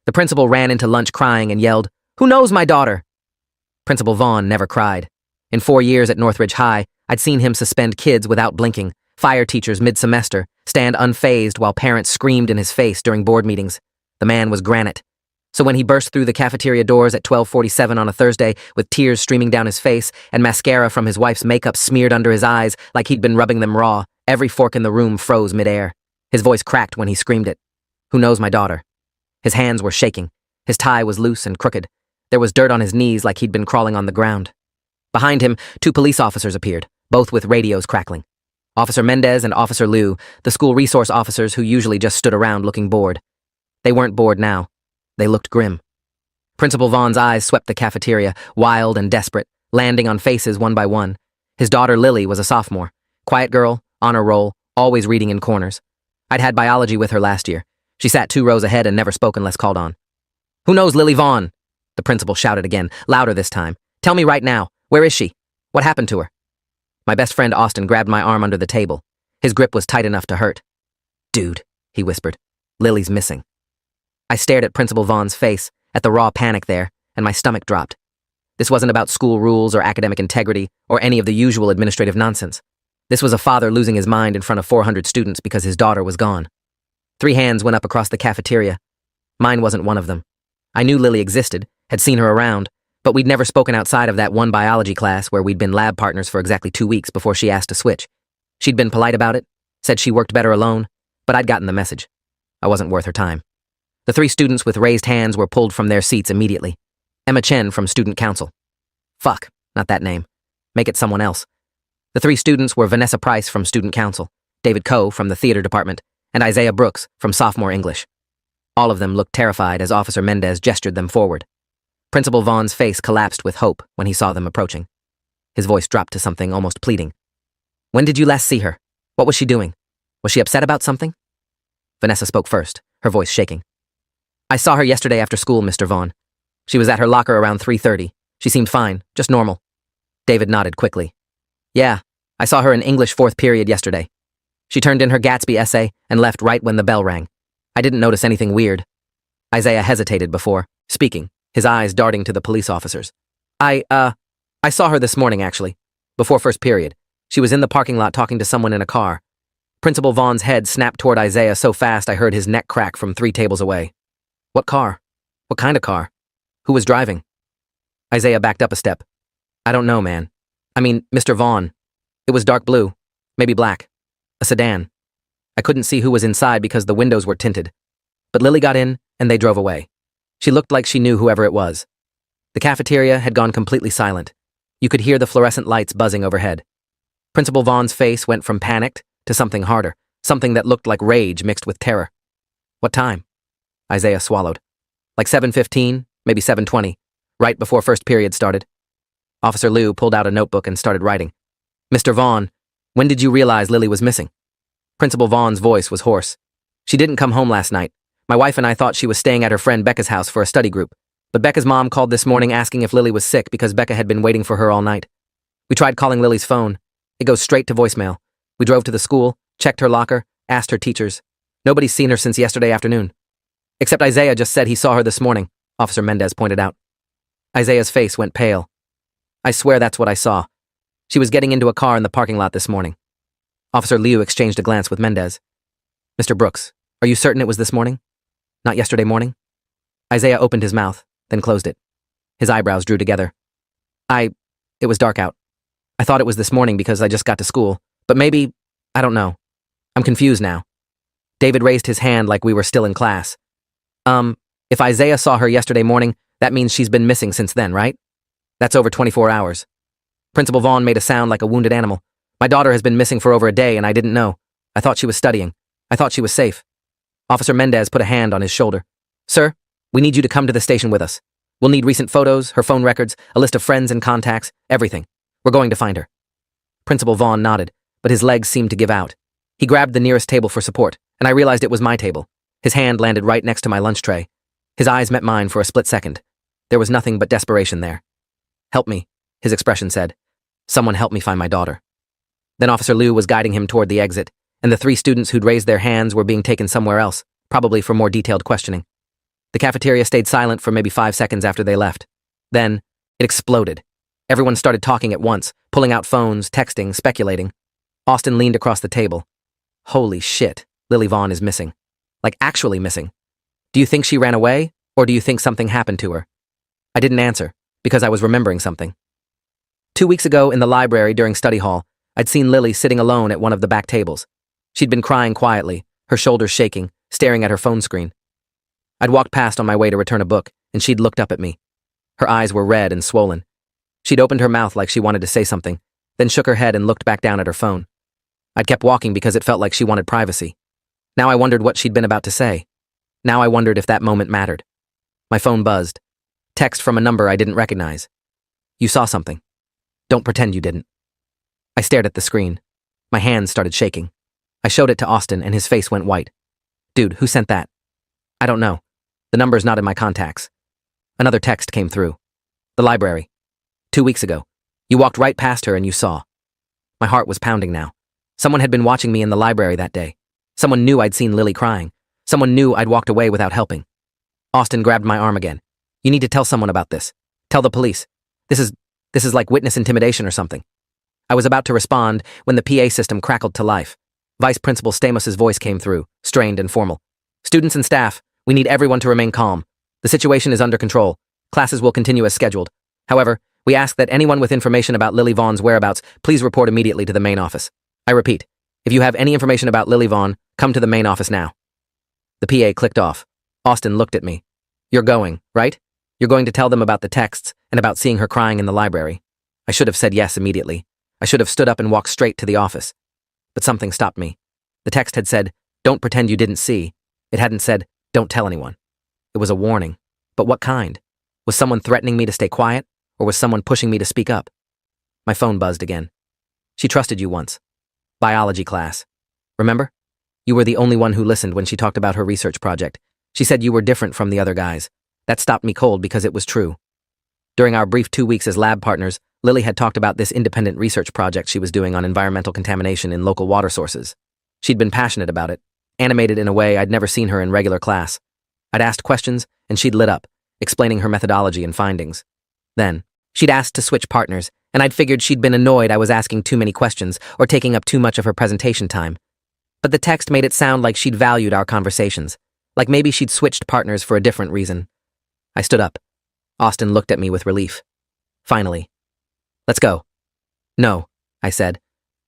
The principal ran into lunch crying and yelled, "Who knows my daughter?" Principal Vaughn never cried. In 4 years at Northridge High, I'd seen him suspend kids without blinking, fire teachers mid-semester, stand unfazed while parents screamed in his face during board meetings. The man was granite. So when he burst through the cafeteria doors at 12:47 on a Thursday with tears streaming down his face and mascara from his wife's makeup smeared under his eyes like he'd been rubbing them raw, every fork in the room froze midair. His voice cracked when he screamed it. "Who knows my daughter?" His hands were shaking. His tie was loose and crooked. There was dirt on his knees like he'd been crawling on the ground. Behind him, 2 police officers appeared, both with radios crackling. Officer Mendez and Officer Liu, the school resource officers who usually just stood around looking bored. They weren't bored now. They looked grim. Principal Vaughn's eyes swept the cafeteria, wild and desperate, landing on faces one by one. His daughter Lily was a sophomore. Quiet girl, honor roll, always reading in corners. I'd had biology with her last year. She sat 2 rows ahead and never spoke unless called on. "Who knows Lily Vaughn?" The principal shouted again, louder this time. "Tell me right now. Where is she? What happened to her?" My best friend Austin grabbed my arm under the table. His grip was tight enough to hurt. "Dude," he whispered, "Lily's missing." I stared at Principal Vaughn's face, at the raw panic there, and my stomach dropped. This wasn't about school rules or academic integrity or any of the usual administrative nonsense. This was a father losing his mind in front of 400 students because his daughter was gone. 3 hands went up across the cafeteria. Mine wasn't one of them. I knew Lily existed, had seen her around, but we'd never spoken outside of that one biology class where we'd been lab partners for exactly 2 weeks before she asked to switch. She'd been polite about it, said she worked better alone, but I'd gotten the message. I wasn't worth her time. The 3 students with raised hands were pulled from their seats immediately. Emma Chen from Student Council. Fuck, not that name. Make it someone else. The 3 students were Vanessa Price from Student Council, David Coe from the Theater Department, and Isaiah Brooks from Sophomore English. All of them looked terrified as Officer Mendez gestured them forward. Principal Vaughn's face collapsed with hope when he saw them approaching. His voice dropped to something almost pleading. "When did you last see her? What was she doing? Was she upset about something?" Vanessa spoke first, her voice shaking. "I saw her yesterday after school, Mr. Vaughn. She was at her locker around 3:30. She seemed fine, just normal." David nodded quickly. "Yeah, I saw her in English 4th period yesterday. She turned in her Gatsby essay and left right when the bell rang. I didn't notice anything weird." Isaiah hesitated before speaking, his eyes darting to the police officers. I saw her this morning, actually, before 1st period. She was in the parking lot talking to someone in a car." Principal Vaughn's head snapped toward Isaiah so fast I heard his neck crack from 3 tables away. "What car? What kind of car? Who was driving?" Isaiah backed up a step. "I don't know, man. I mean, Mr. Vaughn. It was dark blue, maybe black. A sedan. I couldn't see who was inside because the windows were tinted. But Lily got in, and they drove away. She looked like she knew whoever it was." The cafeteria had gone completely silent. You could hear the fluorescent lights buzzing overhead. Principal Vaughn's face went from panicked to something harder, something that looked like rage mixed with terror. "What time?" Isaiah swallowed. "Like 7:15, maybe 7:20, right before 1st period started." Officer Liu pulled out a notebook and started writing. "Mr. Vaughn, when did you realize Lily was missing?" Principal Vaughn's voice was hoarse. "She didn't come home last night. My wife and I thought she was staying at her friend Becca's house for a study group, but Becca's mom called this morning asking if Lily was sick because Becca had been waiting for her all night. We tried calling Lily's phone. It goes straight to voicemail. We drove to the school, checked her locker, asked her teachers. Nobody's seen her since yesterday afternoon. Except Isaiah just said he saw her this morning," Officer Mendez pointed out. Isaiah's face went pale. "I swear that's what I saw. She was getting into a car in the parking lot this morning." Officer Liu exchanged a glance with Mendez. "Mr. Brooks, are you certain it was this morning? Not yesterday morning?" Isaiah opened his mouth, then closed it. His eyebrows drew together. It was dark out. I thought it was this morning because I just got to school, but maybe, I don't know. I'm confused now." David raised his hand like we were still in class. If Isaiah saw her yesterday morning, that means she's been missing since then, right? That's over 24 hours. Principal Vaughn made a sound like a wounded animal. "My daughter has been missing for over a day and I didn't know. I thought she was studying. I thought she was safe." Officer Mendez put a hand on his shoulder. "Sir, we need you to come to the station with us. We'll need recent photos, her phone records, a list of friends and contacts, everything. We're going to find her." Principal Vaughn nodded, but his legs seemed to give out. He grabbed the nearest table for support, and I realized it was my table. His hand landed right next to my lunch tray. His eyes met mine for a split second. There was nothing but desperation there. "Help me," his expression said. "Someone help me find my daughter." Then Officer Liu was guiding him toward the exit, and the 3 students who'd raised their hands were being taken somewhere else, probably for more detailed questioning. The cafeteria stayed silent for maybe 5 seconds after they left. Then, it exploded. Everyone started talking at once, pulling out phones, texting, speculating. Austin leaned across the table. Holy shit, Lily Vaughn is missing. Like actually missing. Do you think she ran away, or do you think something happened to her? I didn't answer, because I was remembering something. 2 weeks ago in the library during study hall, I'd seen Lily sitting alone at one of the back tables. She'd been crying quietly, her shoulders shaking, staring at her phone screen. I'd walked past on my way to return a book, and she'd looked up at me. Her eyes were red and swollen. She'd opened her mouth like she wanted to say something, then shook her head and looked back down at her phone. I'd kept walking because it felt like she wanted privacy. Now I wondered what she'd been about to say. Now I wondered if that moment mattered. My phone buzzed. Text from a number I didn't recognize. You saw something. Don't pretend you didn't. I stared at the screen. My hands started shaking. I showed it to Austin and his face went white. Dude, who sent that? I don't know. The number's not in my contacts. Another text came through. The library. 2 weeks ago. You walked right past her and you saw. My heart was pounding now. Someone had been watching me in the library that day. Someone knew I'd seen Lily crying. Someone knew I'd walked away without helping. Austin grabbed my arm again. You need to tell someone about this. Tell the police. This is like witness intimidation or something. I was about to respond when the PA system crackled to life. Vice Principal Stamos' voice came through, strained and formal. Students and staff, we need everyone to remain calm. The situation is under control. Classes will continue as scheduled. However, we ask that anyone with information about Lily Vaughn's whereabouts please report immediately to the main office. I repeat, if you have any information about Lily Vaughn, come to the main office now. The PA clicked off. Austin looked at me. You're going, right? You're going to tell them about the texts and about seeing her crying in the library. I should have said yes immediately. I should have stood up and walked straight to the office. But something stopped me. The text had said, don't pretend you didn't see. It hadn't said, don't tell anyone. It was a warning. But what kind? Was someone threatening me to stay quiet? Or was someone pushing me to speak up? My phone buzzed again. She trusted you once. Biology class. Remember? You were the only one who listened when she talked about her research project. She said you were different from the other guys. That stopped me cold because it was true. During our brief 2 weeks as lab partners, Lily had talked about this independent research project she was doing on environmental contamination in local water sources. She'd been passionate about it, animated in a way I'd never seen her in regular class. I'd asked questions, and she'd lit up, explaining her methodology and findings. Then, she'd asked to switch partners, and I'd figured she'd been annoyed I was asking too many questions or taking up too much of her presentation time. But the text made it sound like she'd valued our conversations, like maybe she'd switched partners for a different reason. I stood up. Austin looked at me with relief. Finally. Let's go. No, I said.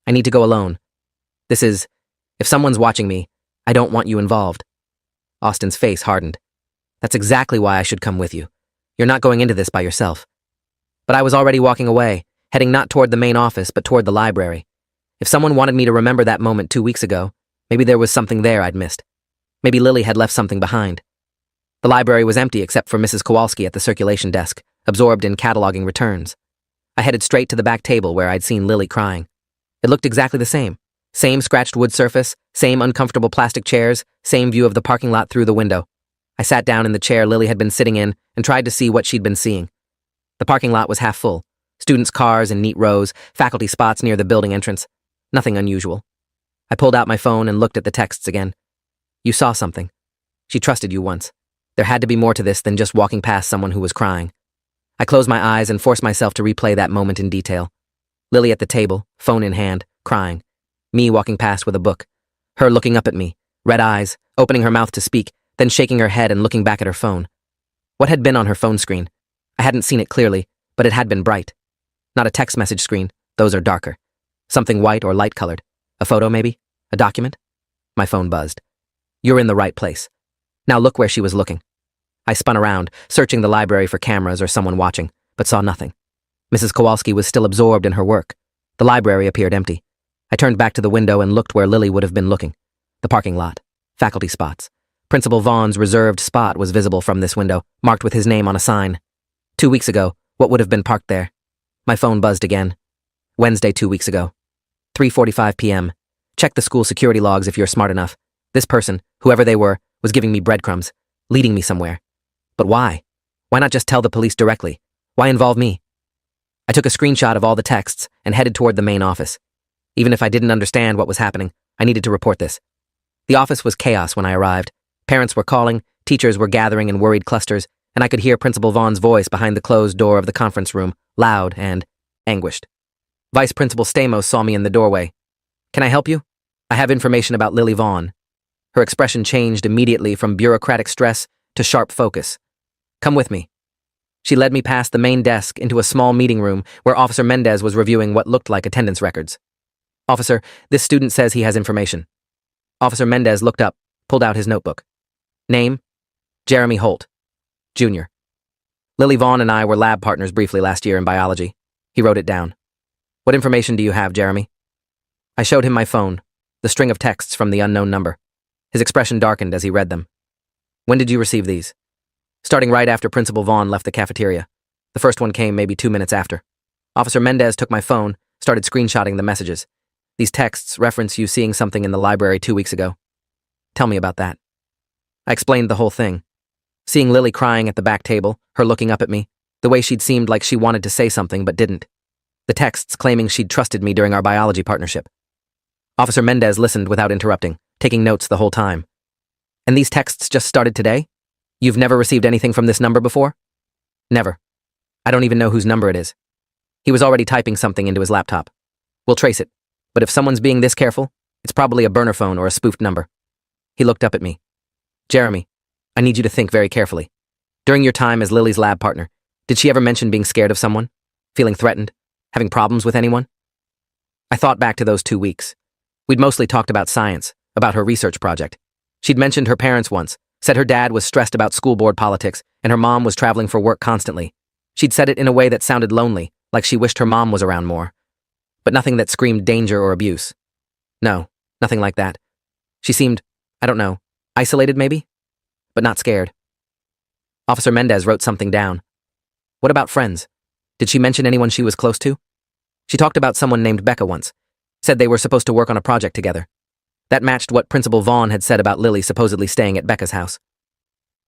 I need to go alone. If someone's watching me, I don't want you involved. Austin's face hardened. That's exactly why I should come with you. You're not going into this by yourself. But I was already walking away, heading not toward the main office, but toward the library. If someone wanted me to remember that moment 2 weeks ago, maybe there was something there I'd missed. Maybe Lily had left something behind. The library was empty except for Mrs. Kowalski at the circulation desk, absorbed in cataloging returns. I headed straight to the back table where I'd seen Lily crying. It looked exactly the same. Same scratched wood surface, same uncomfortable plastic chairs, same view of the parking lot through the window. I sat down in the chair Lily had been sitting in and tried to see what she'd been seeing. The parking lot was half full. Students' cars in neat rows, faculty spots near the building entrance. Nothing unusual. I pulled out my phone and looked at the texts again. You saw something. She trusted you once. There had to be more to this than just walking past someone who was crying. I closed my eyes and forced myself to replay that moment in detail. Lily at the table, phone in hand, crying. Me walking past with a book. Her looking up at me, red eyes, opening her mouth to speak, then shaking her head and looking back at her phone. What had been on her phone screen? I hadn't seen it clearly, but it had been bright. Not a text message screen, those are darker. Something white or light-colored. A photo, maybe? A document? My phone buzzed. You're in the right place. Now look where she was looking. I spun around, searching the library for cameras or someone watching, but saw nothing. Mrs. Kowalski was still absorbed in her work. The library appeared empty. I turned back to the window and looked where Lily would have been looking. The parking lot. Faculty spots. Principal Vaughn's reserved spot was visible from this window, marked with his name on a sign. 2 weeks ago, what would have been parked there? My phone buzzed again. Wednesday 2 weeks ago. 3:45 p.m. Check the school security logs if you're smart enough. This person, whoever they were, was giving me breadcrumbs, leading me somewhere. But why? Why not just tell the police directly? Why involve me? I took a screenshot of all the texts and headed toward the main office. Even if I didn't understand what was happening, I needed to report this. The office was chaos when I arrived. Parents were calling, Teachers were gathering in worried clusters, and I could hear Principal Vaughn's voice behind the closed door of the conference room, loud and anguished. Vice Principal Stamos saw me in the doorway. "Can I help you? I have information about Lily Vaughn." Her expression changed immediately from bureaucratic stress to sharp focus. "Come with me." She led me past the main desk into a small meeting room where Officer Mendez was reviewing what looked like attendance records. "Officer, this student says he has information." Officer Mendez looked up, pulled out his notebook. "Name? Jeremy Holt, Jr. Lily Vaughn and I were lab partners briefly last year in biology." He wrote it down. "What information do you have, Jeremy?" I showed him my phone, the string of texts from the unknown number. His expression darkened as he read them. "When did you receive these?" "Starting right after Principal Vaughn left the cafeteria. The first one came maybe 2 minutes after." Officer Mendez took my phone, started screenshotting the messages. "These texts reference you seeing something in the library 2 weeks ago." "Tell me about that." I explained the whole thing. Seeing Lily crying at the back table, her looking up at me, the way she'd seemed like she wanted to say something but didn't. The texts claiming she'd trusted me during our biology partnership. Officer Mendez listened without interrupting, taking notes the whole time. "And these texts just started today? You've never received anything from this number before?" "Never. I don't even know whose number it is." He was already typing something into his laptop. "We'll trace it, but if someone's being this careful, it's probably a burner phone or a spoofed number." He looked up at me. "Jeremy, I need you to think very carefully. During your time as Lily's lab partner, did she ever mention being scared of someone? Feeling threatened? Having problems with anyone?" I thought back to those 2 weeks. We'd mostly talked about science, about her research project. She'd mentioned her parents once, said her dad was stressed about school board politics, and her mom was traveling for work constantly. She'd said it in a way that sounded lonely, like she wished her mom was around more. But nothing that screamed danger or abuse. No, nothing like that. She seemed, I don't know, isolated maybe? But not scared. Officer Mendez wrote something down. "What about friends? Did she mention anyone she was close to?" "She talked about someone named Becca once. Said they were supposed to work on a project together." That matched what Principal Vaughn had said about Lily supposedly staying at Becca's house.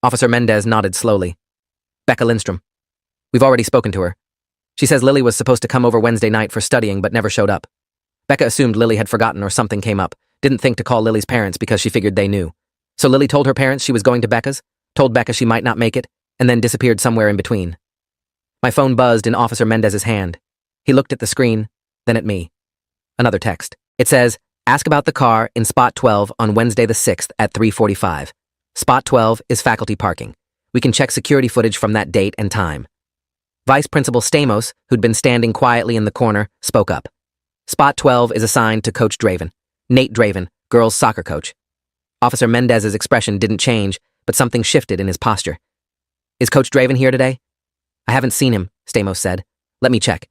Officer Mendez nodded slowly. "Becca Lindstrom. We've already spoken to her. She says Lily was supposed to come over Wednesday night for studying but never showed up. Becca assumed Lily had forgotten or something came up, didn't think to call Lily's parents because she figured they knew. So Lily told her parents she was going to Becca's, told Becca she might not make it, and then disappeared somewhere in between." My phone buzzed in Officer Mendez's hand. He looked at the screen, then at me. Another text. It says, "Ask about the car in Spot 12 on Wednesday the 6th at 3:45. Spot 12 is faculty parking. We can check security footage from that date and time." Vice Principal Stamos, who'd been standing quietly in the corner, spoke up. "Spot 12 is assigned to Coach Draven, Nate Draven, girls' soccer coach." Officer Mendez's expression didn't change, but something shifted in his posture. "Is Coach Draven here today?" "I haven't seen him," Stamos said. "Let me check."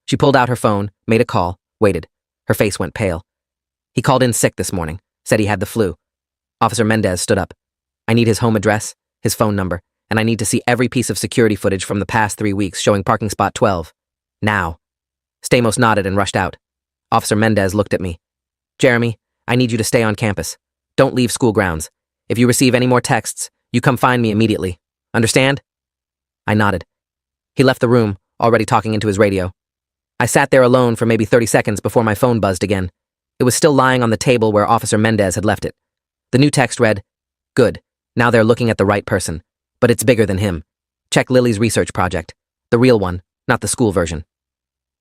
She pulled out her phone, made a call, waited. Her face went pale. "He called in sick this morning, said he had the flu." Officer Mendez stood up. "I need his home address, his phone number, and I need to see every piece of security footage from the past 3 weeks showing parking spot 12. Now." Stamos nodded and rushed out. Officer Mendez looked at me. "Jeremy, I need you to stay on campus. Don't leave school grounds. If you receive any more texts, you come find me immediately. Understand?" I nodded. He left the room, already talking into his radio. I sat there alone for maybe 30 seconds before my phone buzzed again. It was still lying on the table where Officer Mendez had left it. The new text read, "Good, now they're looking at the right person. But it's bigger than him. Check Lily's research project. The real one, not the school version."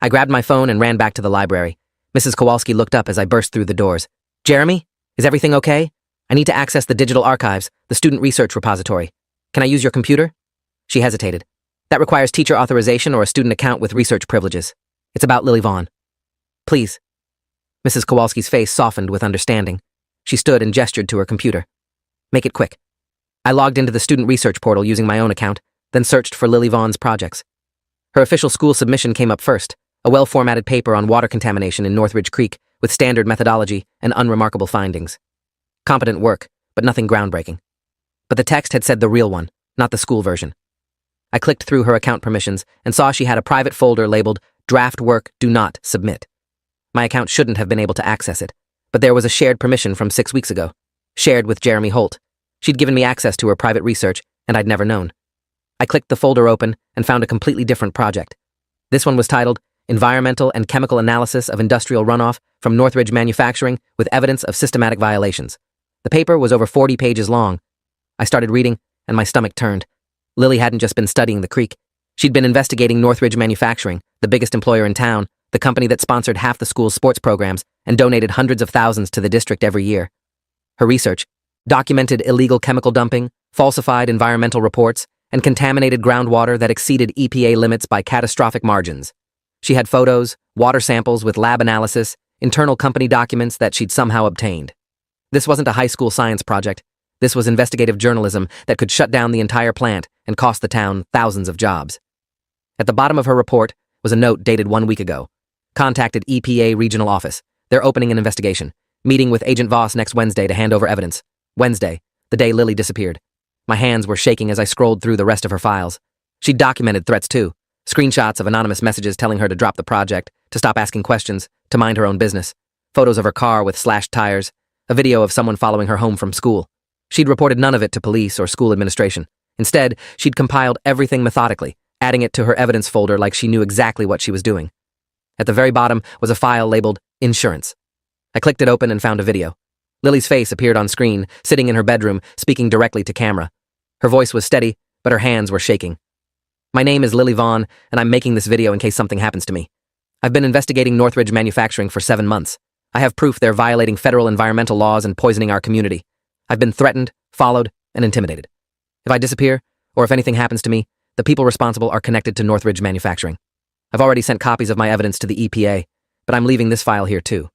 I grabbed my phone and ran back to the library. Mrs. Kowalski looked up as I burst through the doors. "Jeremy, is everything okay? I need to access the digital archives, the student research repository. Can I use your computer?" She hesitated. "That requires teacher authorization or a student account with research privileges. It's about Lily Vaughn." "Please." Mrs. Kowalski's face softened with understanding. She stood and gestured to her computer. "Make it quick." I logged into the student research portal using my own account, then searched for Lily Vaughn's projects. Her official school submission came up first, a well-formatted paper on water contamination in Northridge Creek with standard methodology and unremarkable findings. Competent work, but nothing groundbreaking. But the text had said the real one, not the school version. I clicked through her account permissions and saw she had a private folder labeled "Draft Work Do Not Submit." My account shouldn't have been able to access it, but there was a shared permission from 6 weeks ago, shared with Jeremy Holt. She'd given me access to her private research, and I'd never known. I clicked the folder open and found a completely different project. This one was titled "Environmental and Chemical Analysis of Industrial Runoff from Northridge Manufacturing with Evidence of Systematic Violations." The paper was over 40 pages long. I started reading, and my stomach turned. Lily hadn't just been studying the creek. She'd been investigating Northridge Manufacturing, the biggest employer in town, the company that sponsored half the school's sports programs and donated hundreds of thousands to the district every year. Her research documented illegal chemical dumping, falsified environmental reports, and contaminated groundwater that exceeded EPA limits by catastrophic margins. She had photos, water samples with lab analysis, internal company documents that she'd somehow obtained. This wasn't a high school science project. This was investigative journalism that could shut down the entire plant and cost the town thousands of jobs. At the bottom of her report was a note dated 1 week ago. Contacted EPA regional office. They're opening an investigation. Meeting with Agent Voss next Wednesday to hand over evidence. Wednesday, the day Lily disappeared. My hands were shaking as I scrolled through the rest of her files. She'd documented threats too. Screenshots of anonymous messages telling her to drop the project, to stop asking questions, to mind her own business. Photos of her car with slashed tires. A video of someone following her home from school. She'd reported none of it to police or school administration. Instead, she'd compiled everything methodically, adding it to her evidence folder like she knew exactly what she was doing. At the very bottom was a file labeled Insurance. I clicked it open and found a video. Lily's face appeared on screen, sitting in her bedroom, speaking directly to camera. Her voice was steady, but her hands were shaking. My name is Lily Vaughn, and I'm making this video in case something happens to me. I've been investigating Northridge Manufacturing for 7 months. I have proof they're violating federal environmental laws and poisoning our community. I've been threatened, followed, and intimidated. If I disappear, or if anything happens to me, the people responsible are connected to Northridge Manufacturing. I've already sent copies of my evidence to the EPA, but I'm leaving this file here too.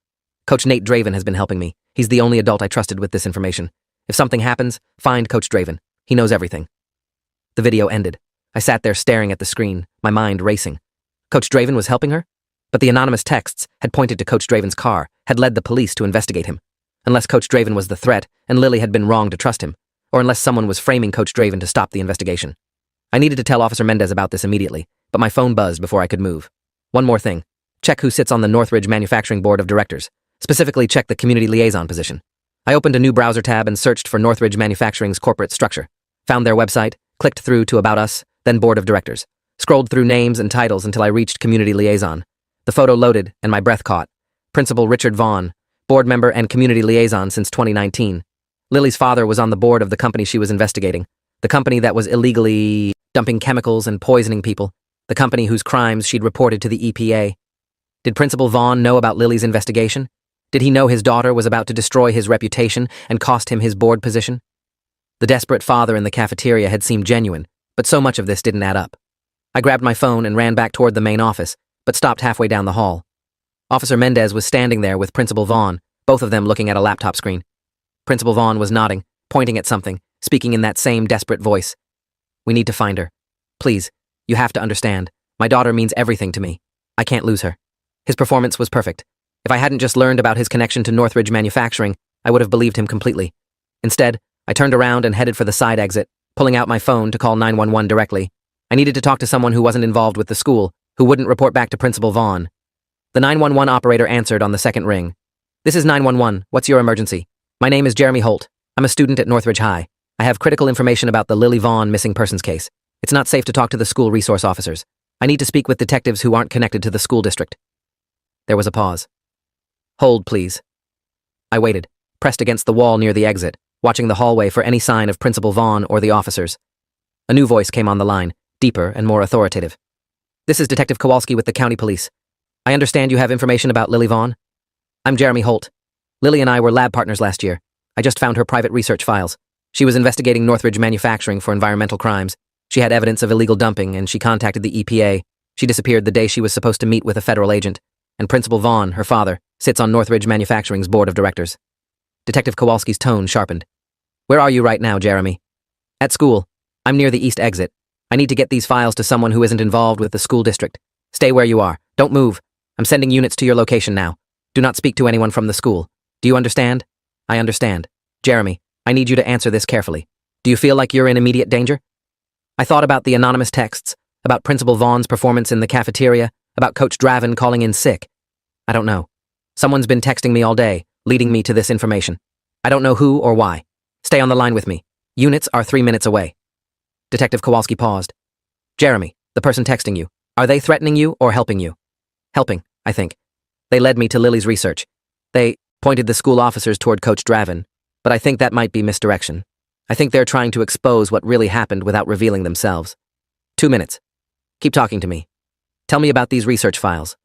Coach Nate Draven has been helping me. He's the only adult I trusted with this information. If something happens, find Coach Draven. He knows everything. The video ended. I sat there staring at the screen, my mind racing. Coach Draven was helping her? But the anonymous texts had pointed to Coach Draven's car, had led the police to investigate him. Unless Coach Draven was the threat, and Lily had been wrong to trust him, or unless someone was framing Coach Draven to stop the investigation. I needed to tell Officer Mendez about this immediately, but my phone buzzed before I could move. One more thing. Check who sits on the Northridge Manufacturing Board of Directors. Specifically, check the Community Liaison position. I opened a new browser tab and searched for Northridge Manufacturing's corporate structure. Found their website, clicked through to About Us, then Board of Directors. Scrolled through names and titles until I reached Community Liaison. The photo loaded, and my breath caught. Principal Richard Vaughn, board member and community liaison since 2019. Lily's father was on the board of the company she was investigating, the company that was illegally dumping chemicals and poisoning people, the company whose crimes she'd reported to the EPA. Did Principal Vaughn know about Lily's investigation? Did he know his daughter was about to destroy his reputation and cost him his board position? The desperate father in the cafeteria had seemed genuine, but so much of this didn't add up. I grabbed my phone and ran back toward the main office, but stopped halfway down the hall. Officer Mendez was standing there with Principal Vaughn, both of them looking at a laptop screen. Principal Vaughn was nodding, pointing at something, speaking in that same desperate voice. We need to find her. Please, you have to understand. My daughter means everything to me. I can't lose her. His performance was perfect. If I hadn't just learned about his connection to Northridge Manufacturing, I would have believed him completely. Instead, I turned around and headed for the side exit, pulling out my phone to call 911 directly. I needed to talk to someone who wasn't involved with the school, who wouldn't report back to Principal Vaughn. The 911 operator answered on the second ring. This is 911. What's your emergency? My name is Jeremy Holt. I'm a student at Northridge High. I have critical information about the Lily Vaughn missing persons case. It's not safe to talk to the school resource officers. I need to speak with detectives who aren't connected to the school district. There was a pause. Hold, please. I waited, pressed against the wall near the exit, watching the hallway for any sign of Principal Vaughn or the officers. A new voice came on the line, deeper and more authoritative. This is Detective Kowalski with the county police. I understand you have information about Lily Vaughn? I'm Jeremy Holt. Lily and I were lab partners last year. I just found her private research files. She was investigating Northridge Manufacturing for environmental crimes. She had evidence of illegal dumping, and she contacted the EPA. She disappeared the day she was supposed to meet with a federal agent. And Principal Vaughn, her father, sits on Northridge Manufacturing's board of directors. Detective Kowalski's tone sharpened. Where are you right now, Jeremy? At school. I'm near the east exit. I need to get these files to someone who isn't involved with the school district. Stay where you are. Don't move. I'm sending units to your location now. Do not speak to anyone from the school. Do you understand? I understand. Jeremy, I need you to answer this carefully. Do you feel like you're in immediate danger? I thought about the anonymous texts, about Principal Vaughn's performance in the cafeteria, about Coach Draven calling in sick. I don't know. Someone's been texting me all day, leading me to this information. I don't know who or why. Stay on the line with me. Units are 3 minutes away. Detective Kowalski paused. Jeremy, the person texting you, are they threatening you or helping you? Helping, I think. They led me to Lily's research. They pointed the school officers toward Coach Draven, but I think that might be misdirection. I think they're trying to expose what really happened without revealing themselves. 2 minutes. Keep talking to me. Tell me about these research files.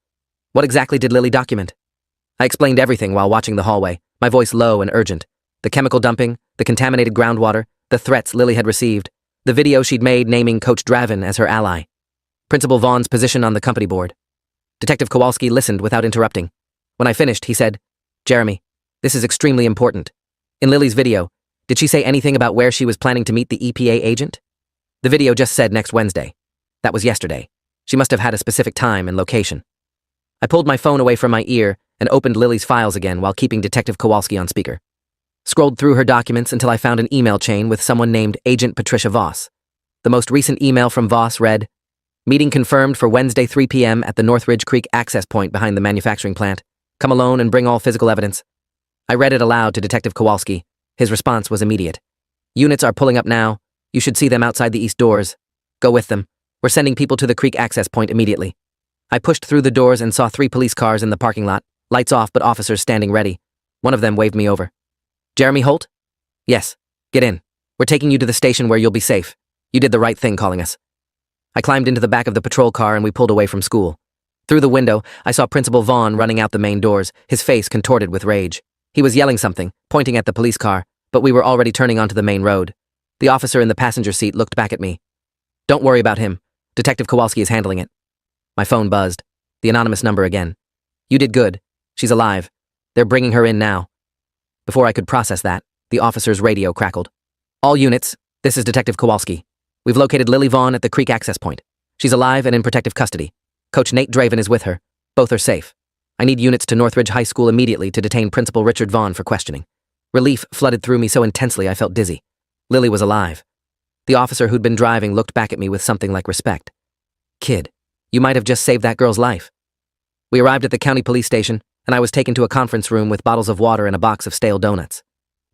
What exactly did Lily document? I explained everything while watching the hallway, my voice low and urgent. The chemical dumping, the contaminated groundwater, the threats Lily had received, the video she'd made naming Coach Draven as her ally, Principal Vaughn's position on the company board. Detective Kowalski listened without interrupting. When I finished, he said, "Jeremy, this is extremely important. In Lily's video, did she say anything about where she was planning to meet the EPA agent?" The video just said next Wednesday. That was yesterday. She must have had a specific time and location. I pulled my phone away from my ear and opened Lily's files again while keeping Detective Kowalski on speaker. Scrolled through her documents until I found an email chain with someone named Agent Patricia Voss. The most recent email from Voss read, "Meeting confirmed for Wednesday 3 p.m. at the Northridge Creek access point behind the manufacturing plant. Come alone and bring all physical evidence." I read it aloud to Detective Kowalski. His response was immediate. "Units are pulling up now. You should see them outside the east doors. Go with them. We're sending people to the creek access point immediately." I pushed through the doors and saw 3 police cars in the parking lot, lights off but officers standing ready. One of them waved me over. "Jeremy Holt?" "Yes. Get in. We're taking you to the station where you'll be safe. You did the right thing calling us." I climbed into the back of the patrol car and we pulled away from school. Through the window, I saw Principal Vaughn running out the main doors, his face contorted with rage. He was yelling something, pointing at the police car, but we were already turning onto the main road. The officer in the passenger seat looked back at me. "Don't worry about him. Detective Kowalski is handling it." My phone buzzed. The anonymous number again. "You did good. She's alive. They're bringing her in now." Before I could process that, the officer's radio crackled. "All units, this is Detective Kowalski. We've located Lily Vaughn at the creek access point. She's alive and in protective custody. Coach Nate Draven is with her. Both are safe. I need units to Northridge High School immediately to detain Principal Richard Vaughn for questioning." Relief flooded through me so intensely I felt dizzy. Lily was alive. The officer who'd been driving looked back at me with something like respect. "Kid, you might have just saved that girl's life." We arrived at the county police station, and I was taken to a conference room with bottles of water and a box of stale donuts.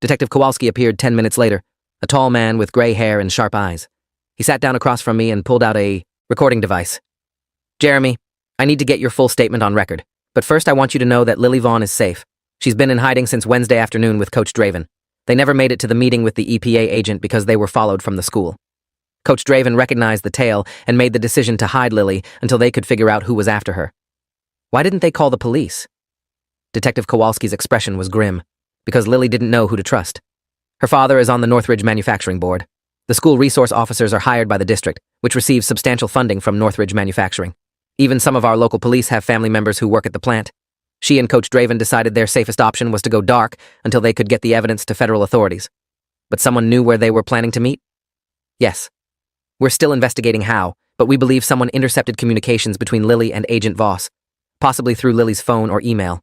Detective Kowalski appeared 10 minutes later, a tall man with gray hair and sharp eyes. He sat down across from me and pulled out a recording device. "Jeremy, I need to get your full statement on record, but first I want you to know that Lily Vaughn is safe. She's been in hiding since Wednesday afternoon with Coach Draven. They never made it to the meeting with the EPA agent because they were followed from the school. Coach Draven recognized the tale and made the decision to hide Lily until they could figure out who was after her. Why didn't they call the police?" Detective Kowalski's expression was grim, because Lily didn't know who to trust. Her father is on the Northridge Manufacturing Board. The school resource officers are hired by the district, which receives substantial funding from Northridge Manufacturing. Even some of our local police have family members who work at the plant. She and Coach Draven decided their safest option was to go dark until they could get the evidence to federal authorities. But someone knew where they were planning to meet? Yes. We're still investigating how, but we believe someone intercepted communications between Lily and Agent Voss, possibly through Lily's phone or email.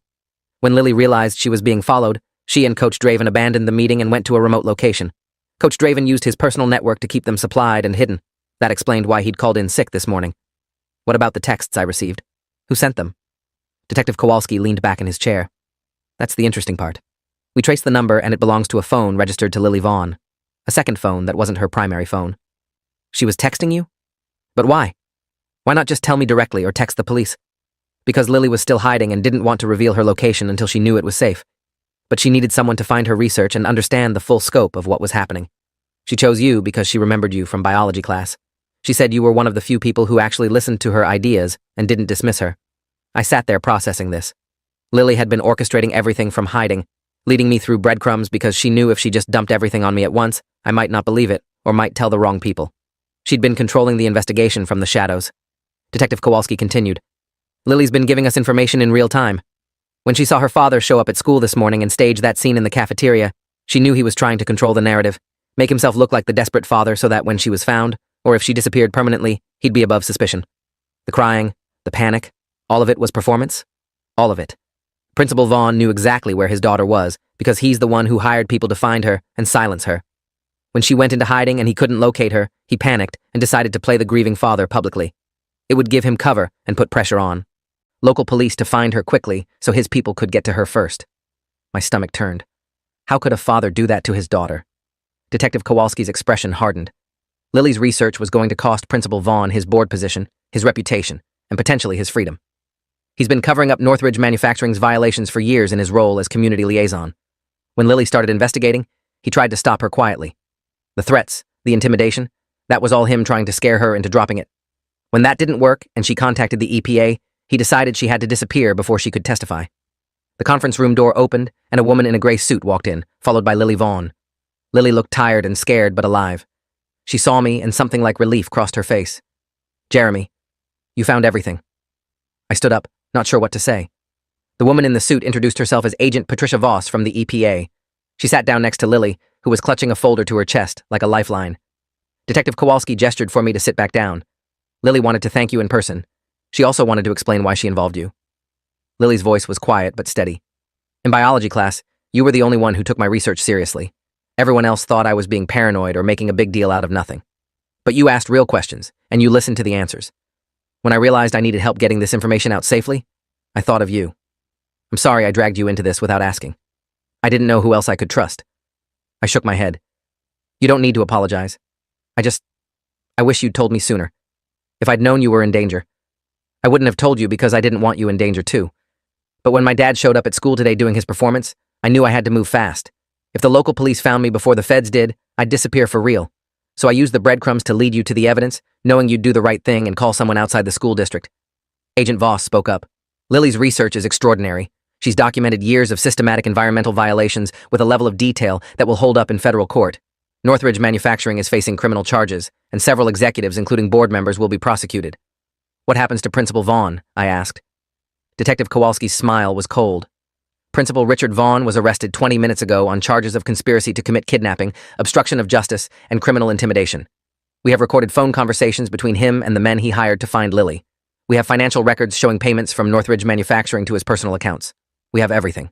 When Lily realized she was being followed, she and Coach Draven abandoned the meeting and went to a remote location. Coach Draven used his personal network to keep them supplied and hidden. That explained why he'd called in sick this morning. What about the texts I received? Who sent them? Detective Kowalski leaned back in his chair. That's the interesting part. We traced the number and it belongs to a phone registered to Lily Vaughn. A second phone that wasn't her primary phone. She was texting you? But why? Why not just tell me directly or text the police? Because Lily was still hiding and didn't want to reveal her location until she knew it was safe. But she needed someone to find her research and understand the full scope of what was happening. She chose you because she remembered you from biology class. She said you were one of the few people who actually listened to her ideas and didn't dismiss her. I sat there processing this. Lily had been orchestrating everything from hiding, leading me through breadcrumbs because she knew if she just dumped everything on me at once, I might not believe it or might tell the wrong people. She'd been controlling the investigation from the shadows. Detective Kowalski continued. Lily's been giving us information in real time. When she saw her father show up at school this morning and stage that scene in the cafeteria, she knew he was trying to control the narrative, make himself look like the desperate father so that when she was found, or if she disappeared permanently, he'd be above suspicion. The crying, the panic, all of it was performance? All of it. Principal Vaughn knew exactly where his daughter was because he's the one who hired people to find her and silence her. When she went into hiding and he couldn't locate her, he panicked and decided to play the grieving father publicly. It would give him cover and put pressure on. Local police to find her quickly so his people could get to her first. My stomach turned. How could a father do that to his daughter? Detective Kowalski's expression hardened. Lily's research was going to cost Principal Vaughn his board position, his reputation, and potentially his freedom. He's been covering up Northridge Manufacturing's violations for years in his role as community liaison. When Lily started investigating, he tried to stop her quietly. The threats, the intimidation, that was all him trying to scare her into dropping it. When that didn't work and she contacted the EPA, he decided she had to disappear before she could testify. The conference room door opened and a woman in a gray suit walked in, followed by Lily Vaughn. Lily looked tired and scared but alive. She saw me and something like relief crossed her face. "Jeremy, you found everything." I stood up, not sure what to say. The woman in the suit introduced herself as Agent Patricia Voss from the EPA. She sat down next to Lily, who was clutching a folder to her chest, like a lifeline. Detective Kowalski gestured for me to sit back down. "Lily wanted to thank you in person. She also wanted to explain why she involved you." Lily's voice was quiet but steady. "In biology class, you were the only one who took my research seriously. Everyone else thought I was being paranoid or making a big deal out of nothing. But you asked real questions, and you listened to the answers. When I realized I needed help getting this information out safely, I thought of you. I'm sorry I dragged you into this without asking. I didn't know who else I could trust." I shook my head. "You don't need to apologize. I wish you'd told me sooner. If I'd known you were in danger. I wouldn't have told you because I didn't want you in danger too. But when my dad showed up at school today doing his performance, I knew I had to move fast. If the local police found me before the feds did, I'd disappear for real. So I used the breadcrumbs to lead you to the evidence, knowing you'd do the right thing and call someone outside the school district." Agent Voss spoke up. "Lily's research is extraordinary. She's documented years of systematic environmental violations with a level of detail that will hold up in federal court. Northridge Manufacturing is facing criminal charges, and several executives, including board members, will be prosecuted." "What happens to Principal Vaughn?" I asked. Detective Kowalski's smile was cold. "Principal Richard Vaughn was arrested 20 minutes ago on charges of conspiracy to commit kidnapping, obstruction of justice, and criminal intimidation. We have recorded phone conversations between him and the men he hired to find Lily. We have financial records showing payments from Northridge Manufacturing to his personal accounts. We have everything."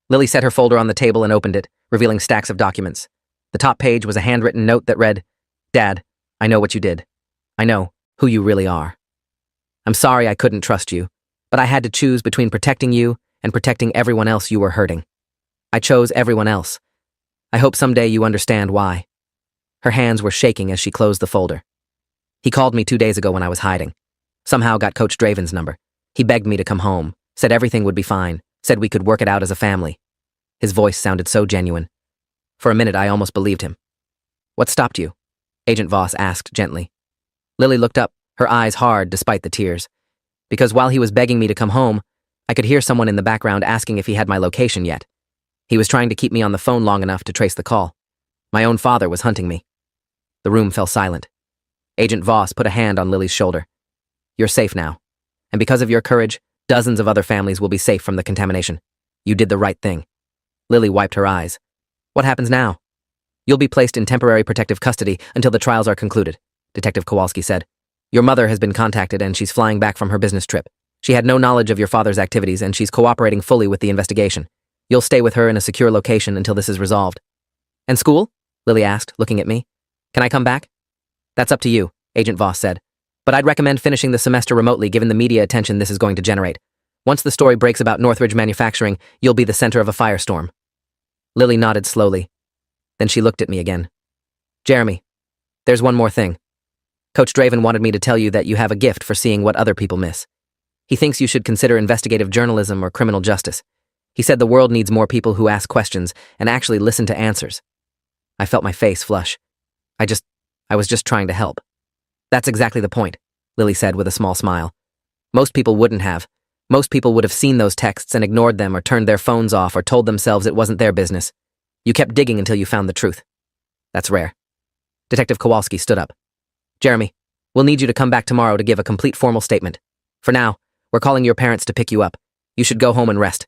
Lily set her folder on the table and opened it, revealing stacks of documents. The top page was a handwritten note that read, "Dad, I know what you did. I know who you really are. I'm sorry I couldn't trust you, but I had to choose between protecting you and protecting everyone else you were hurting. I chose everyone else. I hope someday you understand why." Her hands were shaking as she closed the folder. "He called me 2 days ago when I was hiding. Somehow got Coach Draven's number. He begged me to come home, said everything would be fine, said we could work it out as a family." His voice sounded so genuine. For a minute, I almost believed him. "What stopped you?" Agent Voss asked gently. Lily looked up, her eyes hard despite the tears. "Because while he was begging me to come home, I could hear someone in the background asking if he had my location yet. He was trying to keep me on the phone long enough to trace the call. My own father was hunting me." The room fell silent. Agent Voss put a hand on Lily's shoulder. "You're safe now. And because of your courage, dozens of other families will be safe from the contamination. You did the right thing." Lily wiped her eyes. "What happens now?" "You'll be placed in temporary protective custody until the trials are concluded," Detective Kowalski said. "Your mother has been contacted and she's flying back from her business trip. She had no knowledge of your father's activities and she's cooperating fully with the investigation. You'll stay with her in a secure location until this is resolved." "And school?" Lily asked, looking at me. "Can I come back?" "That's up to you," Agent Voss said. "But I'd recommend finishing the semester remotely given the media attention this is going to generate. Once the story breaks about Northridge Manufacturing, you'll be the center of a firestorm." Lily nodded slowly. Then she looked at me again. "Jeremy, there's one more thing. Coach Draven wanted me to tell you that you have a gift for seeing what other people miss. He thinks you should consider investigative journalism or criminal justice. He said the world needs more people who ask questions and actually listen to answers." I felt my face flush. I was just trying to help." "That's exactly the point," Lily said with a small smile. "Most people wouldn't have. Most people would have seen those texts and ignored them or turned their phones off or told themselves it wasn't their business. You kept digging until you found the truth. That's rare." Detective Kowalski stood up. "Jeremy, we'll need you to come back tomorrow to give a complete formal statement. For now, we're calling your parents to pick you up. You should go home and rest.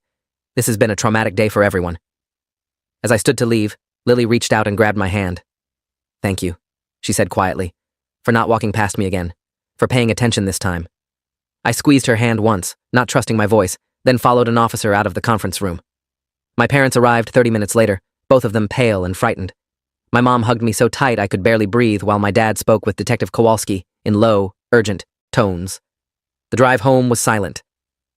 This has been a traumatic day for everyone." As I stood to leave, Lily reached out and grabbed my hand. "Thank you," she said quietly, "for not walking past me again, for paying attention this time." I squeezed her hand once, not trusting my voice, then followed an officer out of the conference room. My parents arrived 30 minutes later, both of them pale and frightened. My mom hugged me so tight I could barely breathe while my dad spoke with Detective Kowalski in low, urgent tones. The drive home was silent.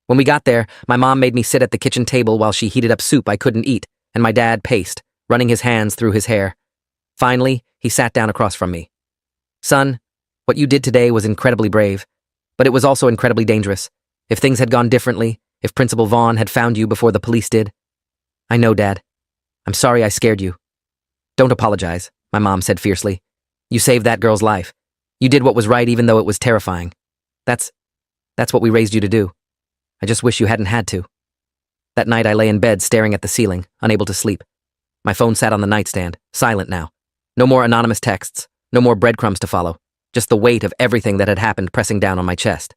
When we got there, my mom made me sit at the kitchen table while she heated up soup I couldn't eat, and my dad paced, running his hands through his hair. Finally, he sat down across from me. "Son, what you did today was incredibly brave, but it was also incredibly dangerous. If things had gone differently, if Principal Vaughn had found you before the police did." "I know, Dad. I'm sorry I scared you." "Don't apologize," my mom said fiercely. You saved that girl's life. You did what was right even though it was terrifying. That's what we raised you to do. I just wish you hadn't had to. That night I lay in bed staring at the ceiling, unable to sleep. My phone sat on the nightstand, silent now. No more anonymous texts, no more breadcrumbs to follow, just the weight of everything that had happened pressing down on my chest.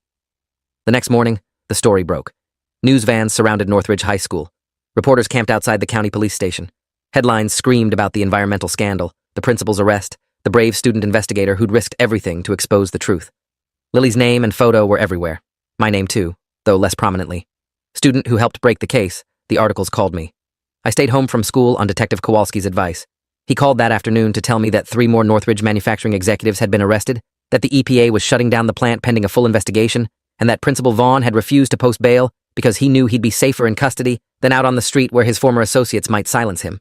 The next morning, the story broke. News vans surrounded Northridge High School. Reporters camped outside the county police station. Headlines screamed about the environmental scandal, the principal's arrest, the brave student investigator who'd risked everything to expose the truth. Lily's name and photo were everywhere. My name too, though less prominently. Student who helped break the case, the articles called me. I stayed home from school on Detective Kowalski's advice. He called that afternoon to tell me that 3 more Northridge manufacturing executives had been arrested, that the EPA was shutting down the plant pending a full investigation, and that Principal Vaughn had refused to post bail because he knew he'd be safer in custody than out on the street where his former associates might silence him.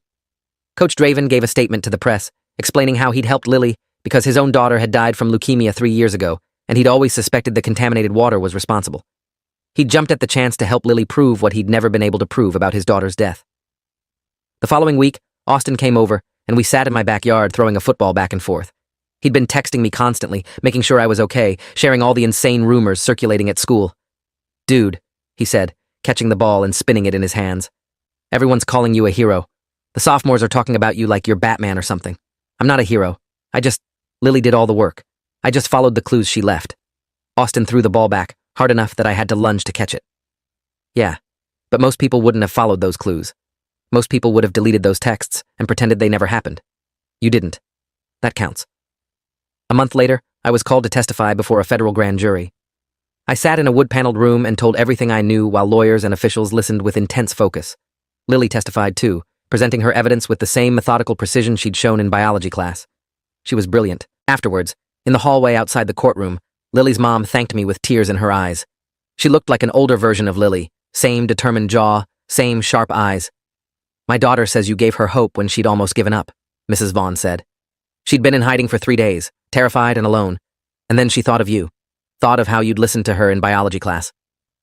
Coach Draven gave a statement to the press, explaining how he'd helped Lily because his own daughter had died from leukemia 3 years ago, and he'd always suspected the contaminated water was responsible. He jumped at the chance to help Lily prove what he'd never been able to prove about his daughter's death. The following week, Austin came over, and we sat in my backyard throwing a football back and forth. He'd been texting me constantly, making sure I was okay, sharing all the insane rumors circulating at school. Dude, he said, catching the ball and spinning it in his hands. Everyone's calling you a hero. The sophomores are talking about you like you're Batman or something. I'm not a hero. Lily did all the work. I just followed the clues she left. Austin threw the ball back, hard enough that I had to lunge to catch it. Yeah, but most people wouldn't have followed those clues. Most people would have deleted those texts and pretended they never happened. You didn't. That counts. A month later, I was called to testify before a federal grand jury. I sat in a wood-paneled room and told everything I knew while lawyers and officials listened with intense focus. Lily testified too, presenting her evidence with the same methodical precision she'd shown in biology class. She was brilliant. Afterwards, in the hallway outside the courtroom, Lily's mom thanked me with tears in her eyes. She looked like an older version of Lily, same determined jaw, same sharp eyes. My daughter says you gave her hope when she'd almost given up, Mrs. Vaughn said. She'd been in hiding for 3 days, terrified and alone, and then she thought of you, thought of how you'd listened to her in biology class.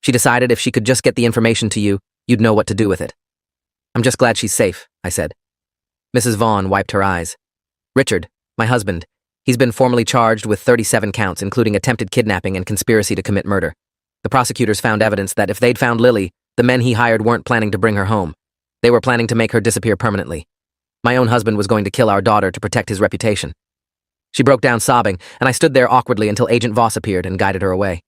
She decided if she could just get the information to you, you'd know what to do with it. I'm just glad she's safe, I said. Mrs. Vaughn wiped her eyes. Richard, my husband, he's been formally charged with 37 counts, including attempted kidnapping and conspiracy to commit murder. The prosecutors found evidence that if they'd found Lily, the men he hired weren't planning to bring her home. They were planning to make her disappear permanently. My own husband was going to kill our daughter to protect his reputation. She broke down sobbing, and I stood there awkwardly until Agent Voss appeared and guided her away.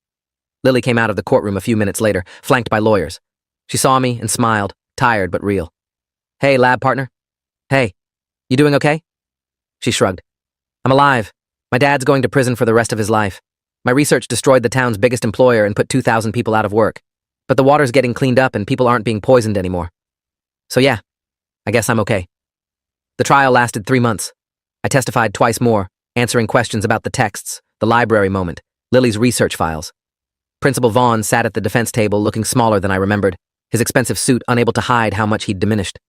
Lily came out of the courtroom a few minutes later, flanked by lawyers. She saw me and smiled, tired but real. Hey, lab partner. Hey, you doing okay? She shrugged. I'm alive. My dad's going to prison for the rest of his life. My research destroyed the town's biggest employer and put 2,000 people out of work. But the water's getting cleaned up and people aren't being poisoned anymore. So yeah, I guess I'm okay. The trial lasted 3 months. I testified twice more, answering questions about the texts, the library moment, Lily's research files. Principal Vaughn sat at the defense table looking smaller than I remembered, his expensive suit unable to hide how much he'd diminished.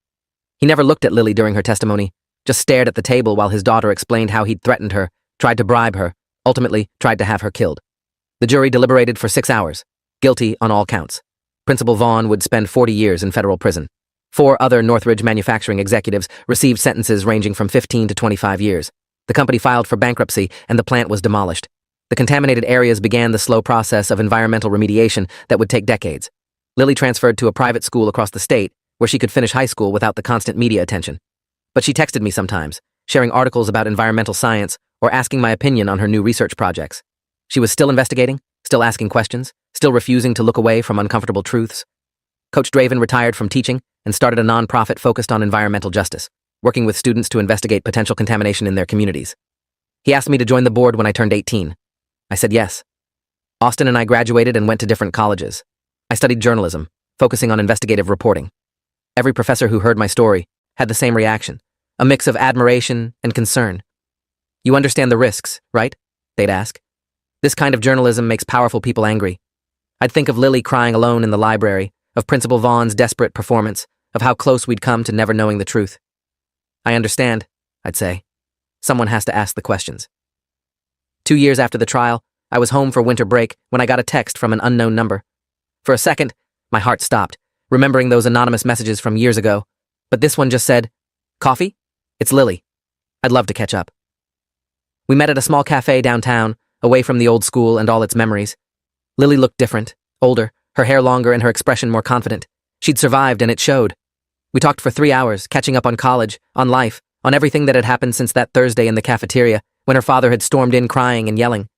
He never looked at Lily during her testimony, just stared at the table while his daughter explained how he'd threatened her, tried to bribe her, ultimately tried to have her killed. The jury deliberated for 6 hours, guilty on all counts. Principal Vaughn would spend 40 years in federal prison. 4 other Northridge manufacturing executives received sentences ranging from 15 to 25 years. The company filed for bankruptcy and the plant was demolished. The contaminated areas began the slow process of environmental remediation that would take decades. Lily transferred to a private school across the state where she could finish high school without the constant media attention. But she texted me sometimes, sharing articles about environmental science or asking my opinion on her new research projects. She was still investigating, still asking questions, still refusing to look away from uncomfortable truths. Coach Draven retired from teaching and started a nonprofit focused on environmental justice, working with students to investigate potential contamination in their communities. He asked me to join the board when I turned 18. I said yes. Austin and I graduated and went to different colleges. I studied journalism, focusing on investigative reporting. Every professor who heard my story had the same reaction, a mix of admiration and concern. You understand the risks, right? They'd ask. This kind of journalism makes powerful people angry. I'd think of Lily crying alone in the library, of Principal Vaughn's desperate performance, of how close we'd come to never knowing the truth. I understand, I'd say. Someone has to ask the questions. 2 years after the trial, I was home for winter break when I got a text from an unknown number. For a second, my heart stopped, remembering those anonymous messages from years ago. But this one just said, "Coffee? It's Lily." I'd love to catch up. We met at a small cafe downtown, away from the old school and all its memories. Lily looked different, older, her hair longer and her expression more confident. She'd survived and it showed. We talked for 3 hours, catching up on college, on life, on everything that had happened since that Thursday in the cafeteria when her father had stormed in crying and yelling.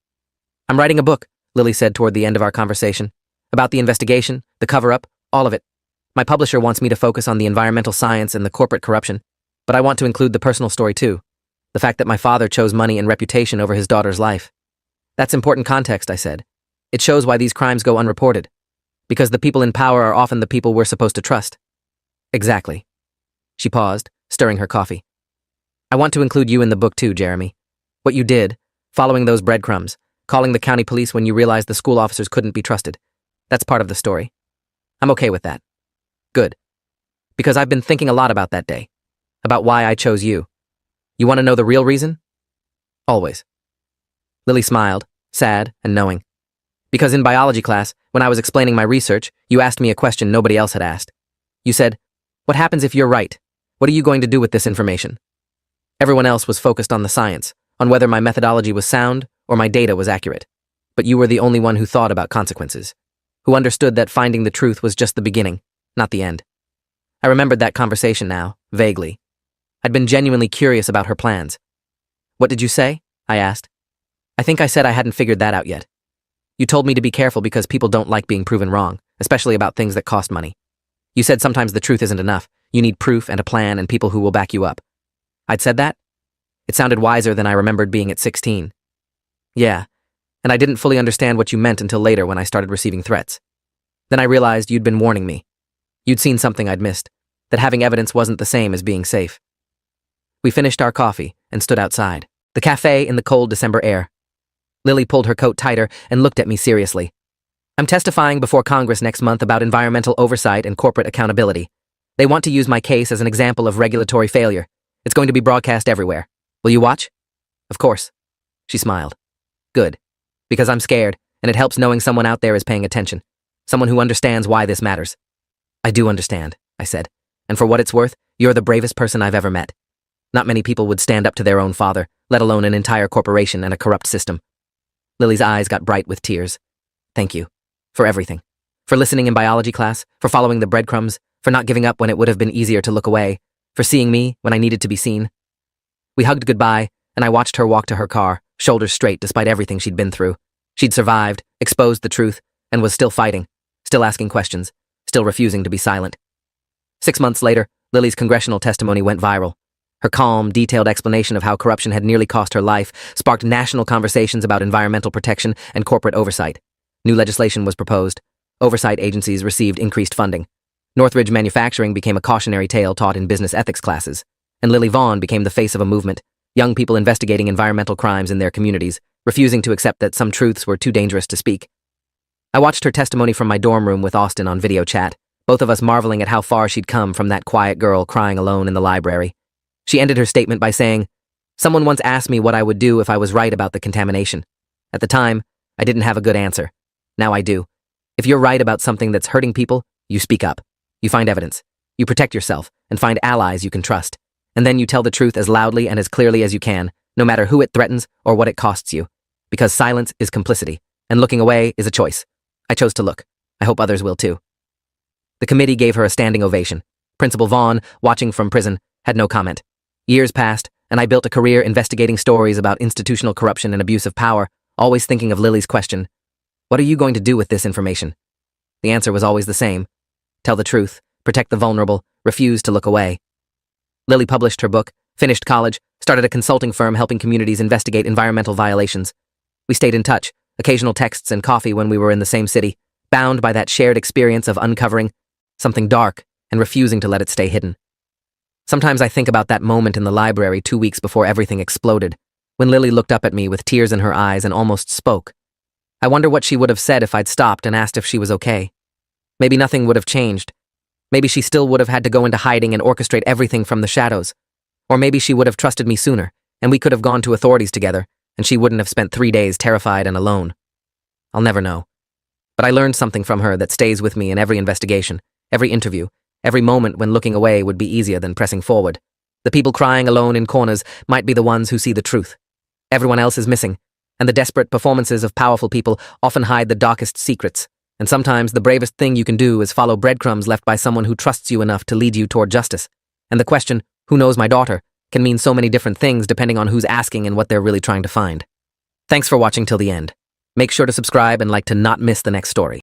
"I'm writing a book," Lily said toward the end of our conversation. "About the investigation, the cover-up, all of it. My publisher wants me to focus on the environmental science and the corporate corruption, but I want to include the personal story too. The fact that my father chose money and reputation over his daughter's life. That's important context," I said. "It shows why these crimes go unreported. Because the people in power are often the people we're supposed to trust." "Exactly." She paused, stirring her coffee. "I want to include you in the book too, Jeremy. What you did, following those breadcrumbs, calling the county police when you realized the school officers couldn't be trusted. That's part of the story. I'm okay with that." "Good. Because I've been thinking a lot about that day. About why I chose you. You want to know the real reason?" "Always." Lily smiled, sad and knowing. "Because in biology class, when I was explaining my research, you asked me a question nobody else had asked. You said, 'What happens if you're right? What are you going to do with this information?' Everyone else was focused on the science, on whether my methodology was sound or my data was accurate. But you were the only one who thought about consequences, who understood that finding the truth was just the beginning, not the end." I remembered that conversation now, vaguely. I'd been genuinely curious about her plans. "What did you say?" I asked. "I think I said I hadn't figured that out yet. You told me to be careful because people don't like being proven wrong, especially about things that cost money. You said sometimes the truth isn't enough. You need proof and a plan and people who will back you up." I'd said that? It sounded wiser than I remembered being at 16. "Yeah, and I didn't fully understand what you meant until later when I started receiving threats. Then I realized you'd been warning me. You'd seen something I'd missed, that having evidence wasn't the same as being safe." We finished our coffee and stood outside, the cafe in the cold December air. Lily pulled her coat tighter and looked at me seriously. "I'm testifying before Congress next month about environmental oversight and corporate accountability. They want to use my case as an example of regulatory failure. It's going to be broadcast everywhere. Will you watch?" "Of course." She smiled. "Good. Because I'm scared, and it helps knowing someone out there is paying attention. Someone who understands why this matters." "I do understand," I said. "And for what it's worth, you're the bravest person I've ever met. Not many people would stand up to their own father, let alone an entire corporation and a corrupt system." Lily's eyes got bright with tears. "Thank you. For everything. For listening in biology class, for following the breadcrumbs, for not giving up when it would have been easier to look away, for seeing me when I needed to be seen." We hugged goodbye, and I watched her walk to her car, shoulders straight despite everything she'd been through. She'd survived, exposed the truth, and was still fighting, still asking questions, still refusing to be silent. 6 months later, Lily's congressional testimony went viral. Her calm, detailed explanation of how corruption had nearly cost her life sparked national conversations about environmental protection and corporate oversight. New legislation was proposed. Oversight agencies received increased funding. Northridge manufacturing became a cautionary tale taught in business ethics classes. And Lily Vaughn became the face of a movement, young people investigating environmental crimes in their communities, refusing to accept that some truths were too dangerous to speak. I watched her testimony from my dorm room with Austin on video chat, both of us marveling at how far she'd come from that quiet girl crying alone in the library. She ended her statement by saying, "Someone once asked me what I would do if I was right about the contamination. At the time, I didn't have a good answer. Now I do. If you're right about something that's hurting people, you speak up. You find evidence. You protect yourself and find allies you can trust. And then you tell the truth as loudly and as clearly as you can, no matter who it threatens or what it costs you. Because silence is complicity, and looking away is a choice. I chose to look. I hope others will too." The committee gave her a standing ovation. Principal Vaughn, watching from prison, had no comment. Years passed, and I built a career investigating stories about institutional corruption and abuse of power, always thinking of Lily's question, "What are you going to do with this information?" The answer was always the same. Tell the truth, protect the vulnerable, refuse to look away. Lily published her book, finished college, started a consulting firm helping communities investigate environmental violations. We stayed in touch, occasional texts and coffee when we were in the same city, bound by that shared experience of uncovering something dark and refusing to let it stay hidden. Sometimes I think about that moment in the library 2 weeks before everything exploded, when Lily looked up at me with tears in her eyes and almost spoke. I wonder what she would have said if I'd stopped and asked if she was okay. Maybe nothing would have changed. Maybe she still would have had to go into hiding and orchestrate everything from the shadows. Or maybe she would have trusted me sooner, and we could have gone to authorities together, and she wouldn't have spent 3 days terrified and alone. I'll never know. But I learned something from her that stays with me in every investigation, every interview, every moment when looking away would be easier than pressing forward. The people crying alone in corners might be the ones who see the truth. Everyone else is missing, and the desperate performances of powerful people often hide the darkest secrets. And sometimes the bravest thing you can do is follow breadcrumbs left by someone who trusts you enough to lead you toward justice. And the question, "Who knows my daughter?" can mean so many different things depending on who's asking and what they're really trying to find. Thanks for watching till the end. Make sure to subscribe and like to not miss the next story.